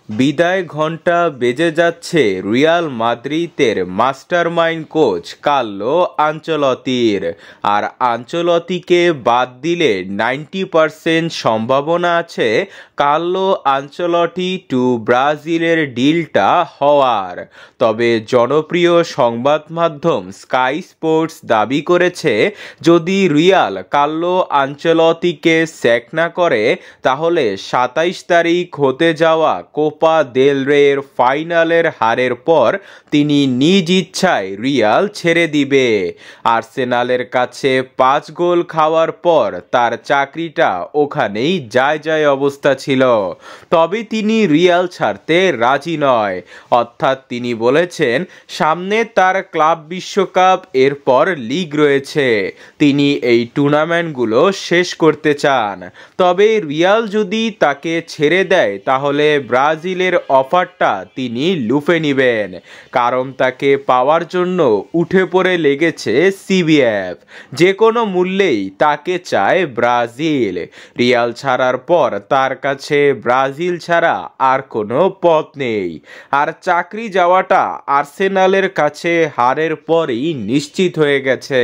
বিদায় ঘণ্টা বেজে যাচ্ছে রিয়াল মাদ্রিদের মাস্টারমাইন্ড কোচ কার্লো আনচেলত্তির। আর আনচেলত্তিকে বাদ দিলে 90% সম্ভাবনা আছে কার্লো আনচেলত্তি টু ব্রাজিলের ডিলটা হওয়ার। তবে জনপ্রিয় সংবাদ মাধ্যম স্কাই স্পোর্টস দাবি করেছে, যদি রিয়াল কার্লো আনচেলত্তিকে স্যাক না করে তাহলে 27 তারিখ হতে যাওয়া কোপা দেল রের ফাইনালের হারের পর তিনি নিজ ইচ্ছায় রিয়াল ছেড়ে দিবে। আর্সেনালের কাছে 5 গোল খাওয়ার পর তার চাকরিটা ওখানেই যায় অবস্থা ছিল। তবে তিনি রিয়াল ছাড়তে রাজি নয়, অর্থাৎ তিনি বলেছেন সামনে তার ক্লাব বিশ্বকাপ, এরপর লিগ রয়েছে, তিনি এই টুর্নামেন্টগুলো শেষ করতে চান। তবে রিয়াল যদি তাকে ছেড়ে দেয় তাহলে ব্রাজিলের অফারটা তিনি লুফে নেবেন, কারণ তাকে পাওয়ার জন্য উঠে পড়ে লেগেছে সিবিএফ। যে কোনো মূল্যেই তাকে চায় ব্রাজিল। রিয়াল ছাড়ার পর তার কাছে ব্রাজিল ছাড়া আর কোনো পথ নেই। আর চাকরি যাওয়াটা আর্সেনালের কাছে হারের পরই নিশ্চিত হয়ে গেছে।